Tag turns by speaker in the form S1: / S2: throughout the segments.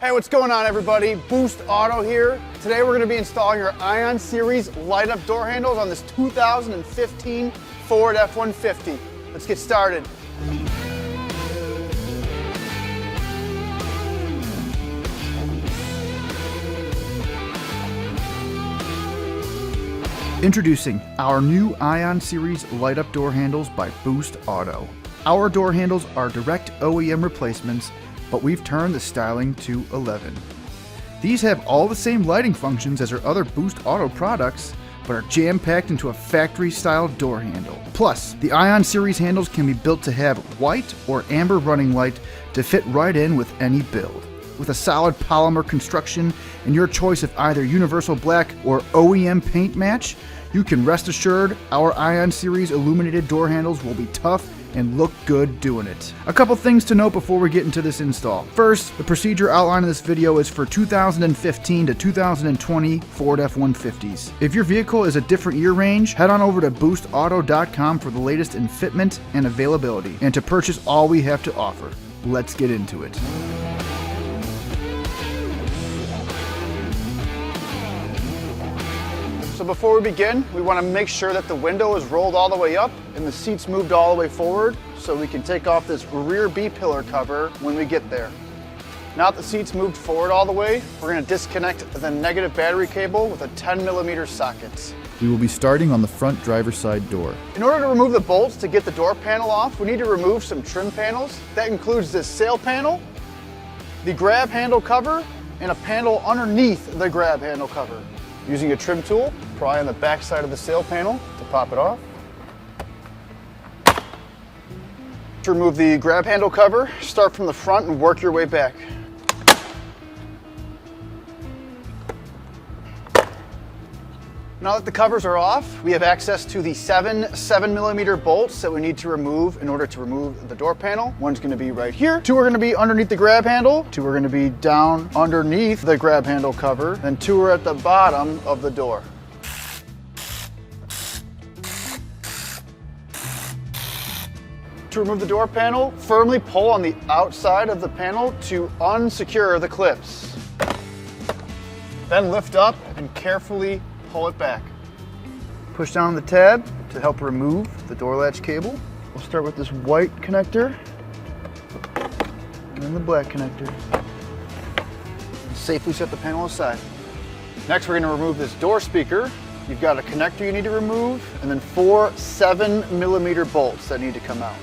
S1: Hey, what's going on everybody? Boost Auto here. Today we're going to be installing our Ion Series light-up door handles on this 2015 Ford F-150. Let's get started. Introducing our new Ion Series light-up door handles by Boost Auto. Our door handles are direct OEM replacements, but we've turned the styling to 11. These have all the same lighting functions as our other Boost Auto products, but are jam-packed into a factory-style door handle. Plus, the Ion Series handles can be built to have white or amber running light to fit right in with any build. With a solid polymer construction and your choice of either universal black or OEM paint match, you can rest assured our Ion Series illuminated door handles will be tough and look good doing it. A couple things to note before we get into this install. First, the procedure outlined in this video is for 2015 to 2020 Ford F-150s. If your vehicle is a different year range, head on over to boostauto.com for the latest in fitment and availability, and to purchase all we have to offer. Let's get into it. So before we begin, we want to make sure that the window is rolled all the way up and the seats moved all the way forward so we can take off this rear B-pillar cover when we get there. Now that the seats moved forward all the way, we're going to disconnect the negative battery cable with a 10mm socket.
S2: We will be starting on the front driver's side door.
S1: In order to remove the bolts to get the door panel off, we need to remove some trim panels. That includes this sail panel, the grab handle cover, and a panel underneath the grab handle cover. Using a trim tool, pry on the back side of the sail panel to pop it off. To remove the grab handle cover, start from the front and work your way back. Now that the covers are off, we have access to the 7mm bolts that we need to remove in order to remove the door panel. One's going to be right here. Two are going to be underneath the grab handle. Two are going to be down underneath the grab handle cover. Then two are at the bottom of the door. To remove the door panel, firmly pull on the outside of the panel to unsecure the clips. Then lift up and carefully pull it back. Push down on the tab to help remove the door latch cable. We'll start with this white connector and then the black connector. And safely set the panel aside. Next, we're going to remove this door speaker. You've got a connector you need to remove and then 4 7mm bolts that need to come out.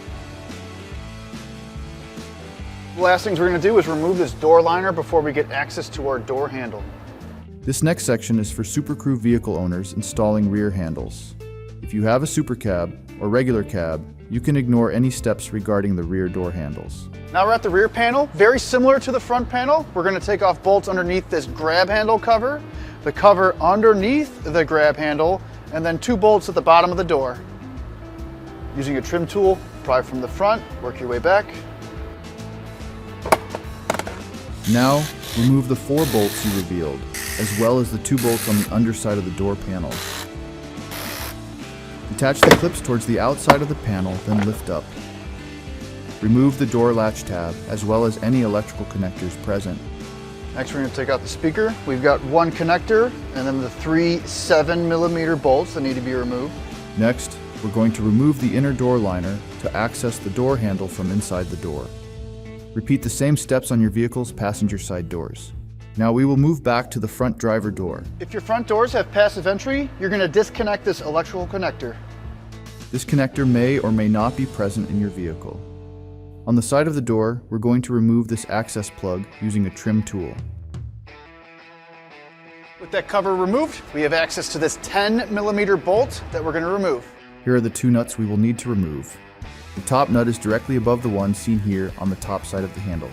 S1: The last things we're going to do is remove this door liner before we get access to our door handle.
S2: This next section is for Super Crew vehicle owners installing rear handles. If you have a Super Cab or regular cab, you can ignore any steps regarding the rear door handles.
S1: Now we're at the rear panel. Very similar to the front panel, we're going to take off bolts underneath this grab handle cover, the cover underneath the grab handle, and then 2 bolts at the bottom of the door. Using a trim tool, pry from the front, work your way back.
S2: Now, remove the 4 bolts you revealed, as well as the 2 bolts on the underside of the door panel. Detach the clips towards the outside of the panel, then lift up. Remove the door latch tab, as well as any electrical connectors present.
S1: Next, we're going to take out the speaker. We've got 1 connector, and then the 3 7mm bolts that need to be removed.
S2: Next, we're going to remove the inner door liner to access the door handle from inside the door. Repeat the same steps on your vehicle's passenger side doors. Now we will move back to the front driver door.
S1: If your front doors have passive entry, you're going to disconnect this electrical connector.
S2: This connector may or may not be present in your vehicle. On the side of the door, we're going to remove this access plug using a trim tool.
S1: With that cover removed, we have access to this 10mm bolt that we're going to remove.
S2: Here are the 2 nuts we will need to remove. The top nut is directly above the one seen here on the top side of the handle.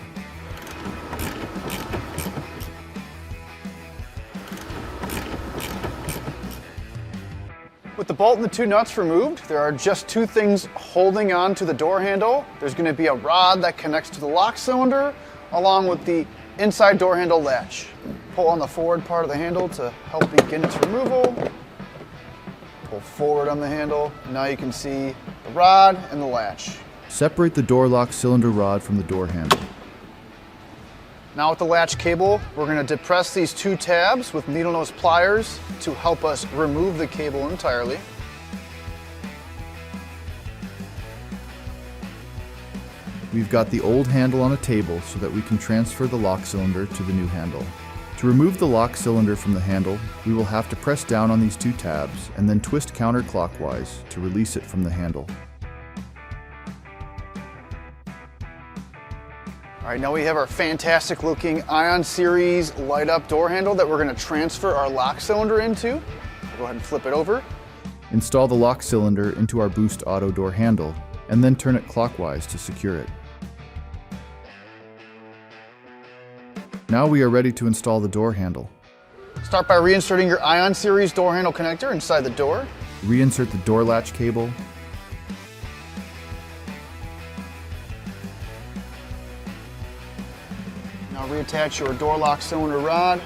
S1: With the bolt and the 2 nuts removed, there are just 2 things holding on to the door handle. There's going to be a rod that connects to the lock cylinder, along with the inside door handle latch. Pull on the forward part of the handle to help begin its removal. Pull forward on the handle. Now you can see the rod and the latch.
S2: Separate the door lock cylinder rod from the door handle.
S1: Now with the latch cable, we're going to depress these two tabs with needle nose pliers to help us remove the cable entirely.
S2: We've got the old handle on a table so that we can transfer the lock cylinder to the new handle. To remove the lock cylinder from the handle, we will have to press down on these two tabs and then twist counterclockwise to release it from the handle.
S1: All right, now we have our fantastic looking Ion Series light up door handle that we're going to transfer our lock cylinder into. We'll go ahead and flip it over.
S2: Install the lock cylinder into our Boost Auto door handle and then turn it clockwise to secure it. Now we are ready to install the door handle.
S1: Start by reinserting your Ion Series door handle connector inside the door.
S2: Reinsert the door latch cable.
S1: Now reattach your door lock cylinder rod.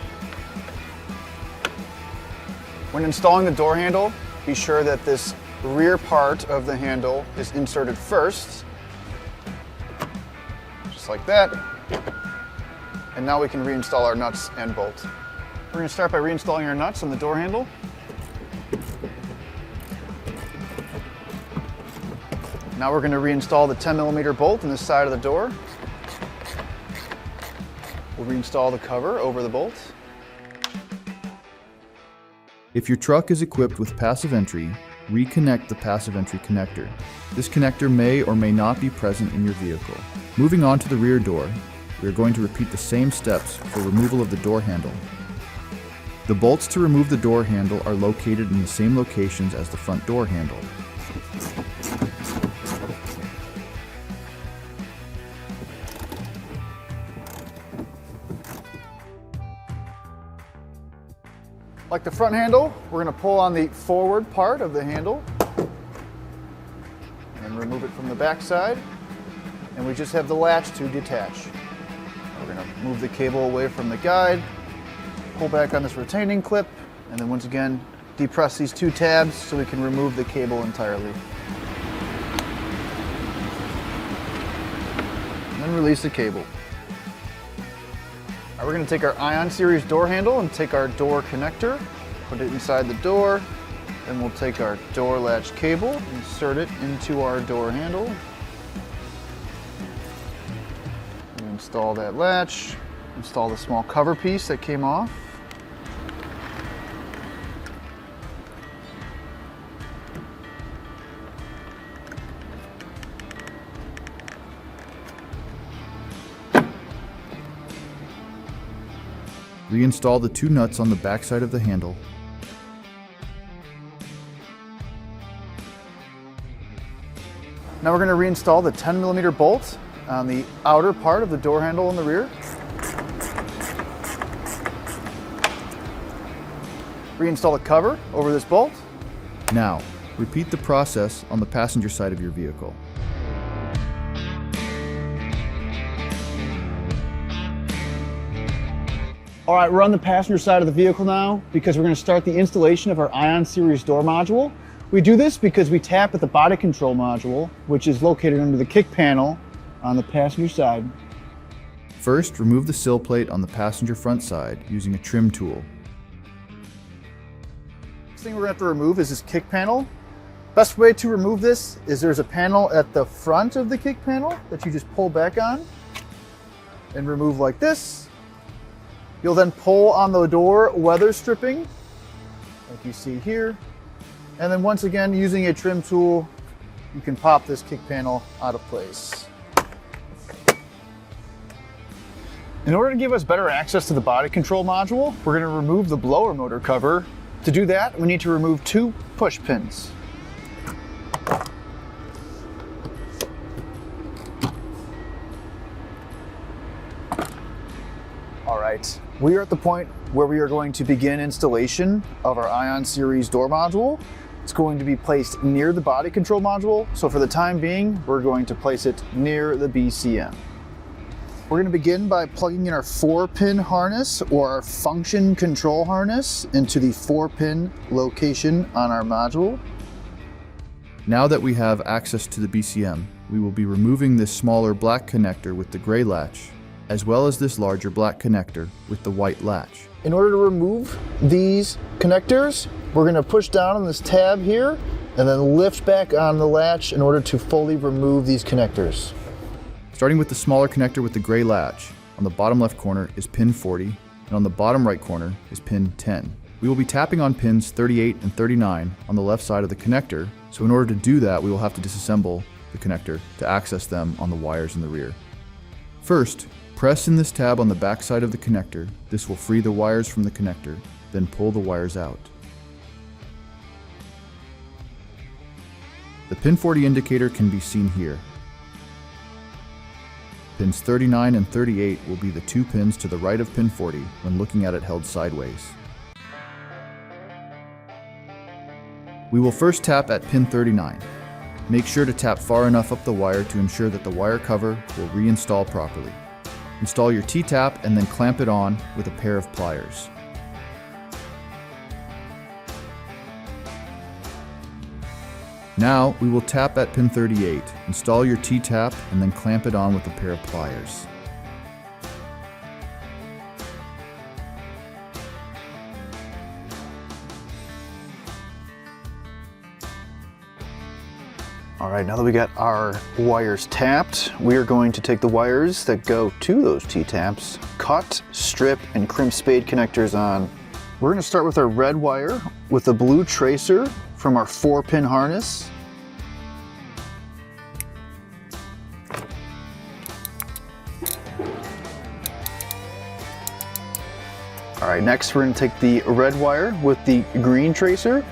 S1: When installing the door handle, be sure that this rear part of the handle is inserted first, just like that. And now we can reinstall our nuts and bolt. We're going to start by reinstalling our nuts on the door handle. Now we're going to reinstall the 10mm bolt in the side of the door. We'll reinstall the cover over the bolt.
S2: If your truck is equipped with passive entry, reconnect the passive entry connector. This connector may or may not be present in your vehicle. Moving on to the rear door, we are going to repeat the same steps for removal of the door handle. The bolts to remove the door handle are located in the same locations as the front door handle.
S1: Like the front handle, we're going to pull on the forward part of the handle and remove it from the back side, and we just have the latch to detach. We're going to move the cable away from the guide, pull back on this retaining clip, and then once again depress these two tabs so we can remove the cable entirely. And then release the cable. All right, we're going to take our Ion Series door handle and take our door connector, put it inside the door, then we'll take our door latch cable, insert it into our door handle. Install that latch, install the small cover piece that came off.
S2: Reinstall the two nuts on the back side of the handle.
S1: Now we're going to reinstall the 10mm bolt on the outer part of the door handle in the rear. Reinstall the cover over this bolt.
S2: Now, repeat the process on the passenger side of your vehicle.
S1: All right, we're on the passenger side of the vehicle now because we're going to start the installation of our Ion Series door module. We do this because we tap at the body control module, which is located under the kick panel on the passenger side.
S2: First, remove the sill plate on the passenger front side using a trim tool.
S1: Next thing we're going to have to remove is this kick panel. Best way to remove this is there's a panel at the front of the kick panel that you just pull back on and remove like this. You'll then pull on the door weather stripping, like you see here. And then once again, using a trim tool, you can pop this kick panel out of place. In order to give us better access to the body control module, we're going to remove the blower motor cover. To do that, we need to remove two push pins. All right, we are at the point where we are going to begin installation of our Ion Series door module. It's going to be placed near the body control module, so for the time being, we're going to place it near the BCM. We're going to begin by plugging in our 4-pin harness or our function control harness into the 4-pin location on our module.
S2: Now that we have access to the BCM, we will be removing this smaller black connector with the gray latch as well as this larger black connector with the white latch.
S1: In order to remove these connectors, we're going to push down on this tab here and then lift back on the latch in order to fully remove these connectors.
S2: Starting with the smaller connector with the gray latch, on the bottom left corner is pin 40, and on the bottom right corner is pin 10. We will be tapping on pins 38 and 39 on the left side of the connector, so in order to do that, we will have to disassemble the connector to access them on the wires in the rear. First, press in this tab on the back side of the connector. This will free the wires from the connector, then pull the wires out. The pin 40 indicator can be seen here. Pins 39 and 38 will be the two pins to the right of pin 40 when looking at it held sideways. We will first tap at pin 39. Make sure to tap far enough up the wire to ensure that the wire cover will reinstall properly. Install your T-tap and then clamp it on with a pair of pliers. Now we will tap at pin 38. Install your T-tap and then clamp it on with a pair of pliers.
S1: All right, now that we got our wires tapped, we are going to take the wires that go to those T-taps, cut, strip, and crimp spade connectors on. We're going to start with our red wire with a blue tracer from our 4-pin harness. All right, next we're going to take the red wire with the green tracer,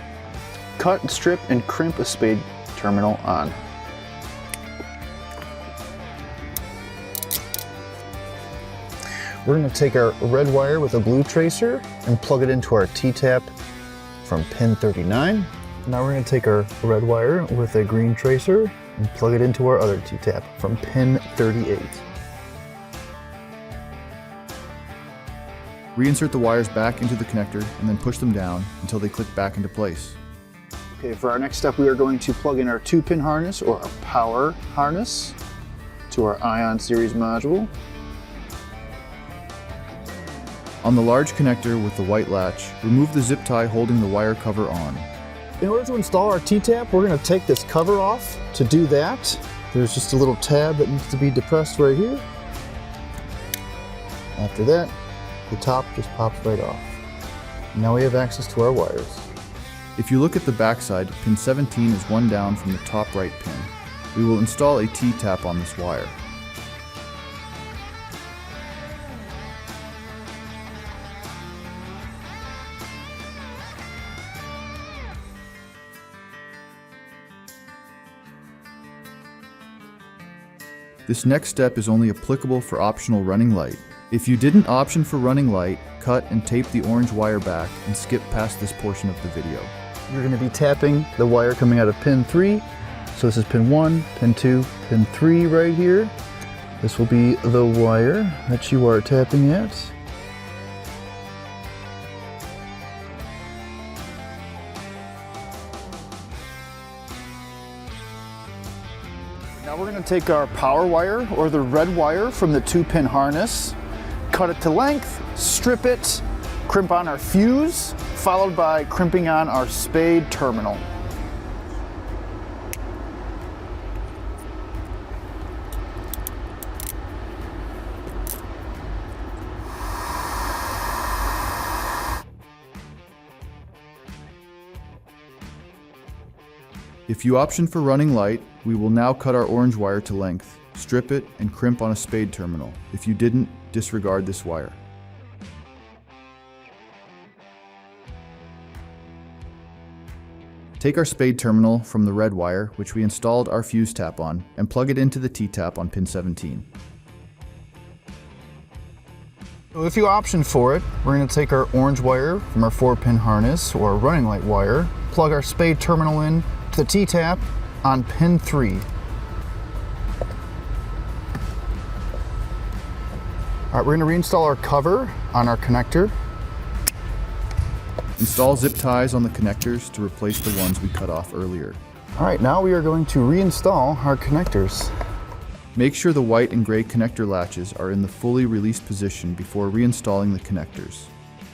S1: cut, strip, and crimp a spade terminal on. We're going to take our red wire with a blue tracer and plug it into our T-tap from pin 39. Now we're going to take our red wire with a green tracer and plug it into our other T-tap from pin 38.
S2: Reinsert the wires back into the connector and then push them down until they click back into place.
S1: Okay, for our next step, we are going to plug in our 2-pin harness or our power harness to our Ion series module.
S2: On the large connector with the white latch, remove the zip tie holding the wire cover on.
S1: In order to install our T-tap, we're going to take this cover off. To do that, there's just a little tab that needs to be depressed right here. After that, the top just pops right off. Now we have access to our wires.
S2: If you look at the back side, pin 17 is one down from the top right pin. We will install a T-tap on this wire. This next step is only applicable for optional running light. If you didn't option for running light, cut and tape the orange wire back and skip past this portion of the video.
S1: You're going to be tapping the wire coming out of pin 3. So this is pin 1, pin 2, pin 3 right here. This will be the wire that you are tapping at. Now we're going to take our power wire or the red wire from the 2-pin harness, cut it to length, strip it, crimp on our fuse, followed by crimping on our spade terminal.
S2: If you option for running light, we will now cut our orange wire to length, strip it, and crimp on a spade terminal. If you didn't, disregard this wire. Take our spade terminal from the red wire, which we installed our fuse tap on, and plug it into the T-tap on pin 17.
S1: So if you option for it, we're going to take our orange wire from our 4-pin harness or running light wire, plug our spade terminal in to the T-tap on pin 3. All right, we're going to reinstall our cover on our connector.
S2: Install zip ties on the connectors to replace the ones we cut off earlier.
S1: All right, now we are going to reinstall our connectors.
S2: Make sure the white and gray connector latches are in the fully released position before reinstalling the connectors.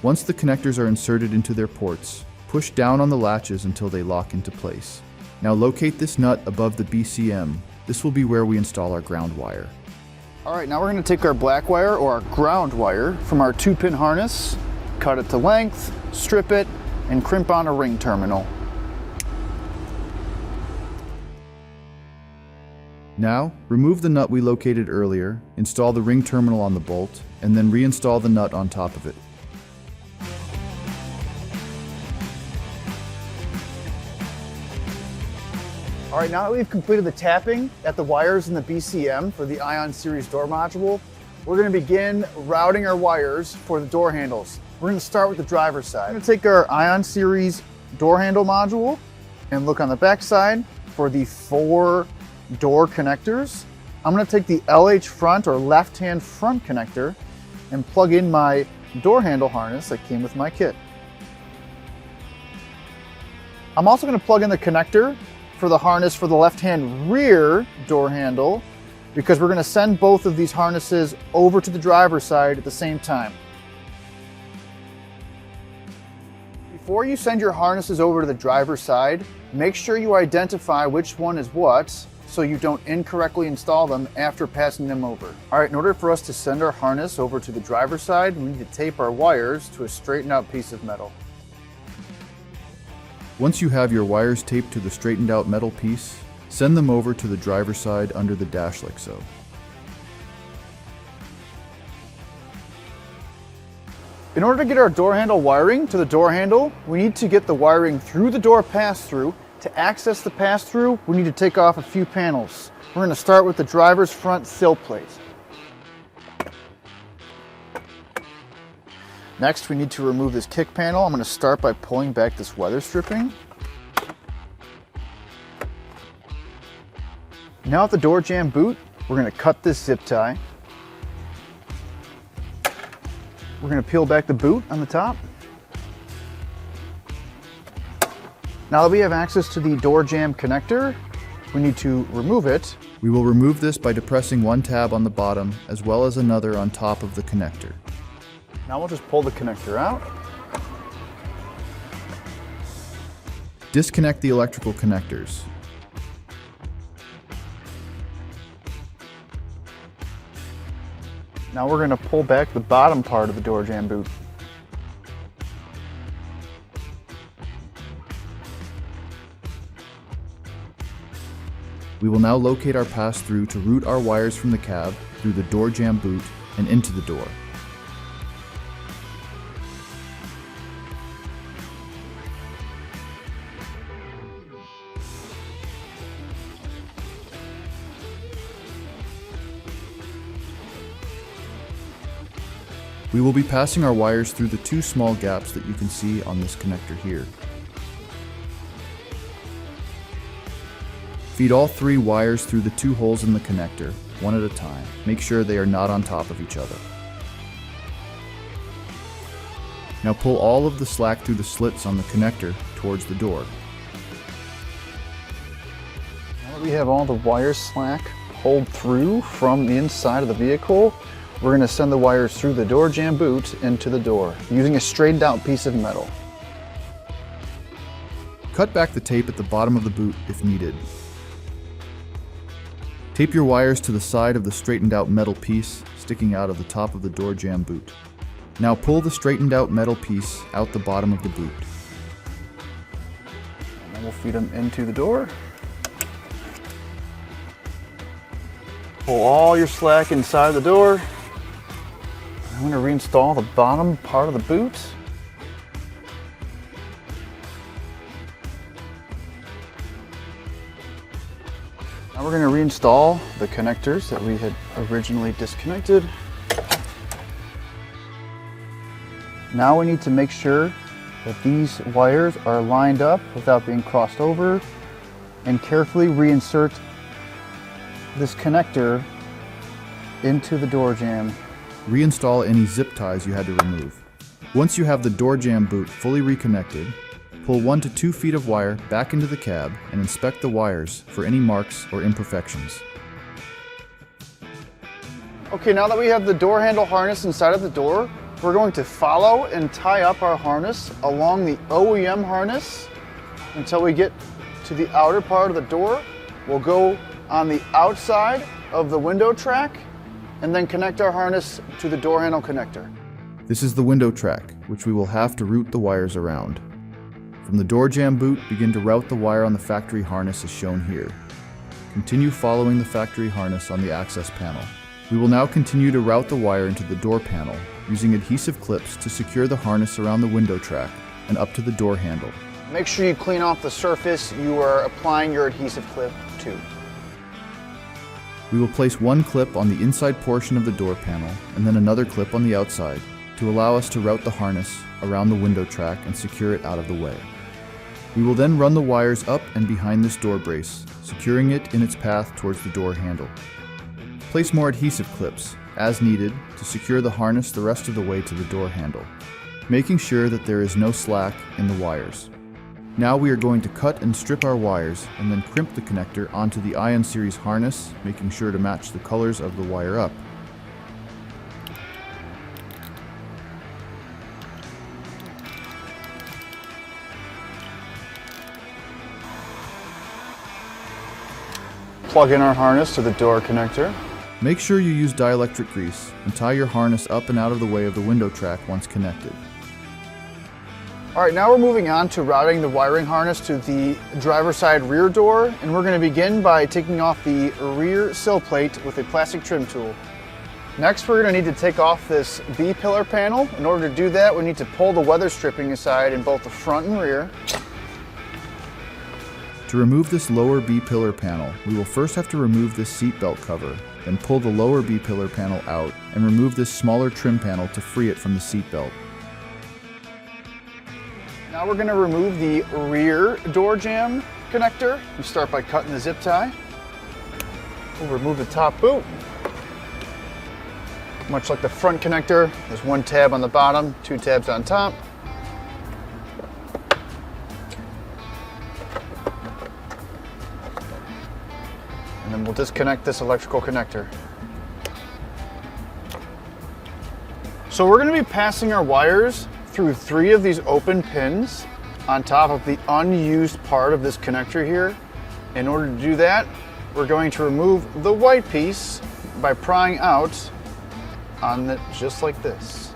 S2: Once the connectors are inserted into their ports, push down on the latches until they lock into place. Now locate this nut above the BCM. This will be where we install our ground wire.
S1: All right, now we're going to take our black wire or our ground wire from our 2-pin harness, cut it to length, strip it, and crimp on a ring terminal.
S2: Now, remove the nut we located earlier, install the ring terminal on the bolt, and then reinstall the nut on top of it.
S1: All right, now that we've completed the tapping at the wires in the BCM for the Ion Series door module, we're going to begin routing our wires for the door handles. We're going to start with the driver's side. I'm going to take our Ion Series door handle module and look on the back side for the 4 door connectors. I'm going to take the LH front or left-hand front connector and plug in my door handle harness that came with my kit. I'm also going to plug in the connector for the harness for the left-hand rear door handle because we're going to send both of these harnesses over to the driver's side at the same time. Before you send your harnesses over to the driver's side, make sure you identify which one is what so you don't incorrectly install them after passing them over. All right, in order for us to send our harness over to the driver's side, we need to tape our wires to a straightened out piece of metal.
S2: Once you have your wires taped to the straightened out metal piece, send them over to the driver's side under the dash like so.
S1: In order to get our door handle wiring to the door handle, we need to get the wiring through the door pass-through. To access the pass-through, we need to take off a few panels. We're going to start with the driver's front sill plate. Next, we need to remove this kick panel. I'm going to start by pulling back this weather stripping. Now at the door jamb boot, we're going to cut this zip tie. We're going to peel back the boot on the top. Now that we have access to the door jamb connector, we need to remove it.
S2: We will remove this by depressing one tab on the bottom as well as another on top of the connector.
S1: Now we'll just pull the connector out.
S2: Disconnect the electrical connectors.
S1: Now we're going to pull back the bottom part of the door jamb boot.
S2: We will now locate our pass-through to route our wires from the cab through the door jamb boot and into the door. We will be passing our wires through the 2 small gaps that you can see on this connector here. Feed all 3 wires through the 2 holes in the connector, one at a time. Make sure they are not on top of each other. Now pull all of the slack through the slits on the connector towards the door.
S1: Now that we have all the wire slack pulled through from the inside of the vehicle, we're going to send the wires through the door jamb boot into the door using a straightened out piece of metal.
S2: Cut back the tape at the bottom of the boot if needed. Tape your wires to the side of the straightened out metal piece sticking out of the top of the door jamb boot. Now pull the straightened out metal piece out the bottom of the boot.
S1: And then we'll feed them into the door. Pull all your slack inside the door. I'm going to reinstall the bottom part of the boot. Now we're going to reinstall the connectors that we had originally disconnected. Now we need to make sure that these wires are lined up without being crossed over and carefully reinsert this connector into the door jamb.
S2: Reinstall any zip ties you had to remove. Once you have the door jamb boot fully reconnected, pull 1 to 2 feet of wire back into the cab and inspect the wires for any marks or imperfections.
S1: Okay, now that we have the door handle harness inside of the door, we're going to follow and tie up our harness along the OEM harness until we get to the outer part of the door. We'll go on the outside of the window track and then connect our harness to the door handle connector.
S2: This is the window track, which we will have to route the wires around. From the door jamb boot, begin to route the wire on the factory harness as shown here. Continue following the factory harness on the access panel. We will now continue to route the wire into the door panel, using adhesive clips to secure the harness around the window track and up to the door handle.
S1: Make sure you clean off the surface you are applying your adhesive clip to.
S2: We will place one clip on the inside portion of the door panel and then another clip on the outside to allow us to route the harness around the window track and secure it out of the way. We will then run the wires up and behind this door brace, securing it in its path towards the door handle. Place more adhesive clips, as needed, to secure the harness the rest of the way to the door handle, making sure that there is no slack in the wires. Now we are going to cut and strip our wires and then crimp the connector onto the Ion Series harness, making sure to match the colors of the wire up.
S1: Plug in our harness to the door connector.
S2: Make sure you use dielectric grease and tie your harness up and out of the way of the window track once connected.
S1: All right, now we're moving on to routing the wiring harness to the driver's side rear door, and we're going to begin by taking off the rear sill plate with a plastic trim tool. Next, we're going to need to take off this B-pillar panel. In order to do that, we need to pull the weather stripping aside in both the front and rear.
S2: To remove this lower B-pillar panel, we will first have to remove this seat belt cover, then pull the lower B-pillar panel out and remove this smaller trim panel to free it from the seat belt.
S1: Now we're going to remove the rear door jamb connector. We start by cutting the zip tie. We'll remove the top boot. Much like the front connector, there's one tab on the bottom, two tabs on top. And then we'll disconnect this electrical connector. So we're going to be passing our wires through 3 of these open pins on top of the unused part of this connector here. In order to do that, we're going to remove the white piece by prying out on it just like this.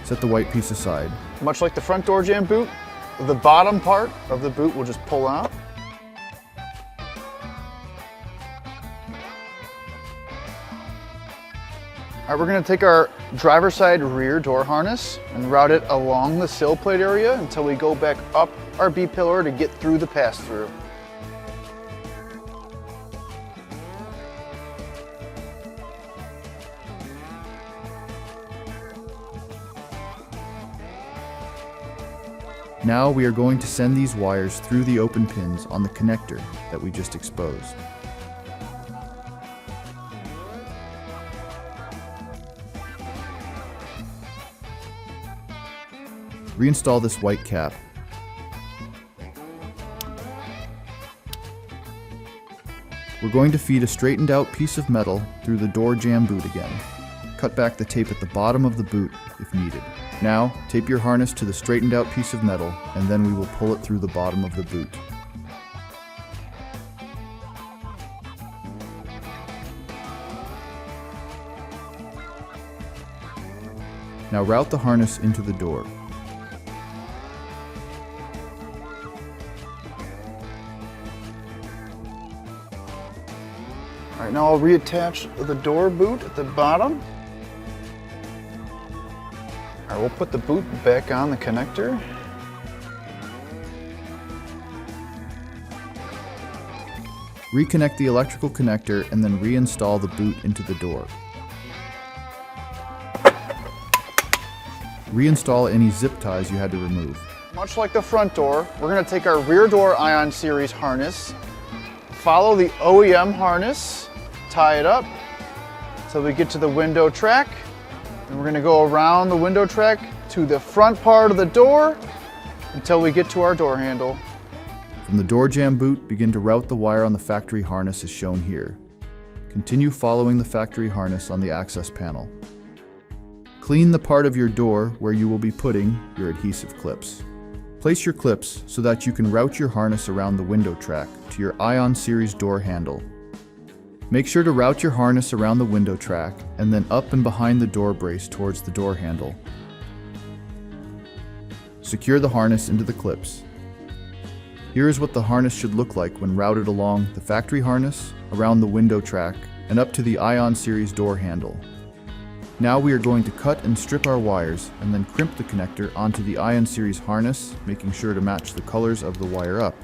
S2: Set the white piece aside.
S1: Much like the front door jamb boot, the bottom part of the boot will just pull out. All right, we're going to take our driver's side rear door harness and route it along the sill plate area until we go back up our B-pillar to get through the pass-through.
S2: Now we are going to send these wires through the open pins on the connector that we just exposed. Reinstall this white cap. We're going to feed a straightened out piece of metal through the door jamb boot again. Cut back the tape at the bottom of the boot if needed. Now, tape your harness to the straightened out piece of metal, and then we will pull it through the bottom of the boot. Now route the harness into the door.
S1: All right, now I'll reattach the door boot at the bottom. All right, we'll put the boot back on the connector.
S2: Reconnect the electrical connector and then reinstall the boot into the door. Reinstall any zip ties you had to remove.
S1: Much like the front door, we're going to take our rear door Ion Series harness, follow the OEM harness, tie it up until we get to the window track. And we're going to go around the window track to the front part of the door until we get to our door handle.
S2: From the door jamb boot, begin to route the wire on the factory harness as shown here. Continue following the factory harness on the access panel. Clean the part of your door where you will be putting your adhesive clips. Place your clips so that you can route your harness around the window track to your Ion Series door handle. Make sure to route your harness around the window track and then up and behind the door brace towards the door handle. Secure the harness into the clips. Here is what the harness should look like when routed along the factory harness, around the window track, and up to the Ion Series door handle. Now we are going to cut and strip our wires and then crimp the connector onto the Ion Series harness, making sure to match the colors of the wire up.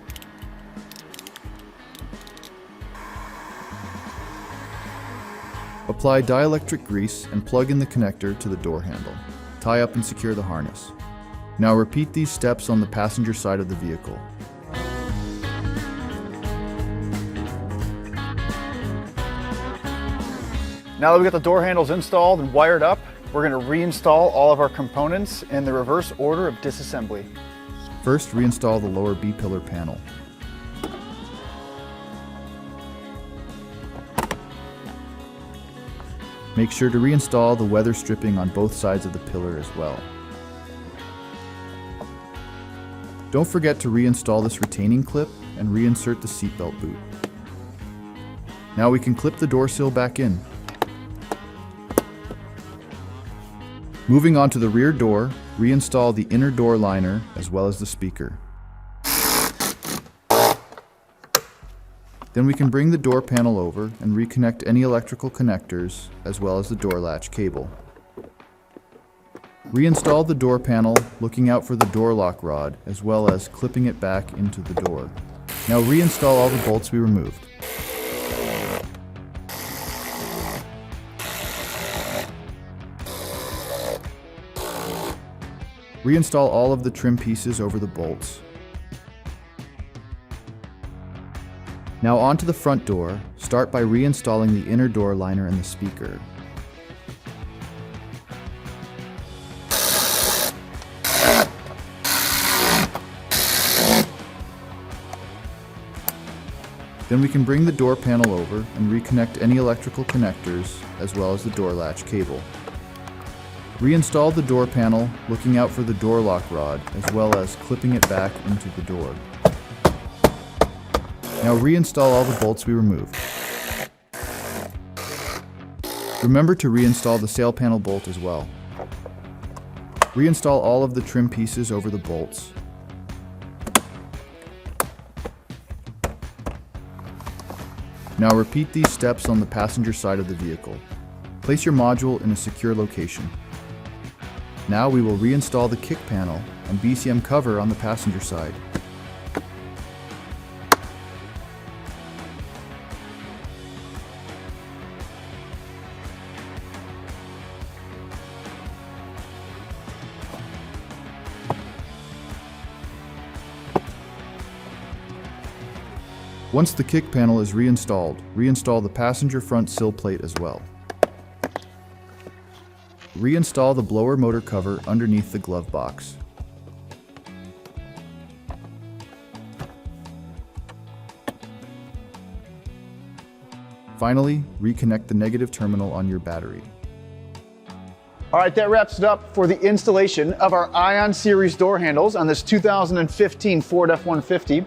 S2: Apply dielectric grease and plug in the connector to the door handle. Tie up and secure the harness. Now repeat these steps on the passenger side of the vehicle.
S1: Now that we got the door handles installed and wired up, we're going to reinstall all of our components in the reverse order of disassembly.
S2: First, reinstall the lower B-pillar panel. Make sure to reinstall the weather stripping on both sides of the pillar as well. Don't forget to reinstall this retaining clip and reinsert the seatbelt boot. Now we can clip the door sill back in. Moving on to the rear door, reinstall the inner door liner as well as the speaker. Then we can bring the door panel over and reconnect any electrical connectors as well as the door latch cable. Reinstall the door panel, looking out for the door lock rod as well as clipping it back into the door. Now reinstall all the bolts we removed. Reinstall all of the trim pieces over the bolts. Now onto the front door, start by reinstalling the inner door liner and the speaker. Then we can bring the door panel over and reconnect any electrical connectors as well as the door latch cable. Reinstall the door panel, looking out for the door lock rod, as well as clipping it back into the door. Now reinstall all the bolts we removed. Remember to reinstall the sail panel bolt as well. Reinstall all of the trim pieces over the bolts. Now repeat these steps on the passenger side of the vehicle. Place your module in a secure location. Now we will reinstall the kick panel and BCM cover on the passenger side. Once the kick panel is reinstalled, reinstall the passenger front sill plate as well. Reinstall the blower motor cover underneath the glove box. Finally, reconnect the negative terminal on your battery.
S1: All right, that wraps it up for the installation of our Ion Series door handles on this 2015 Ford F-150.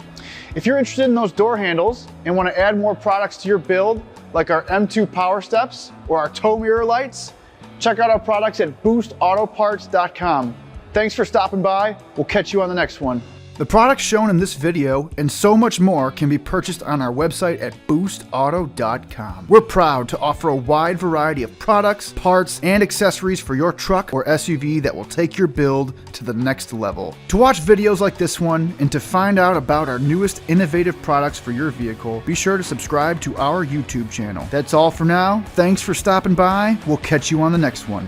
S1: If you're interested in those door handles and want to add more products to your build, like our M2 power steps or our tow mirror lights, check out our products at boostautoparts.com. Thanks for stopping by. We'll catch you on the next one. The products shown in this video and so much more can be purchased on our website at boostauto.com. We're proud to offer a wide variety of products, parts, and accessories for your truck or SUV that will take your build to the next level. To watch videos like this one and to find out about our newest innovative products for your vehicle, be sure to subscribe to our YouTube channel. That's all for now. Thanks for stopping by. We'll catch you on the next one.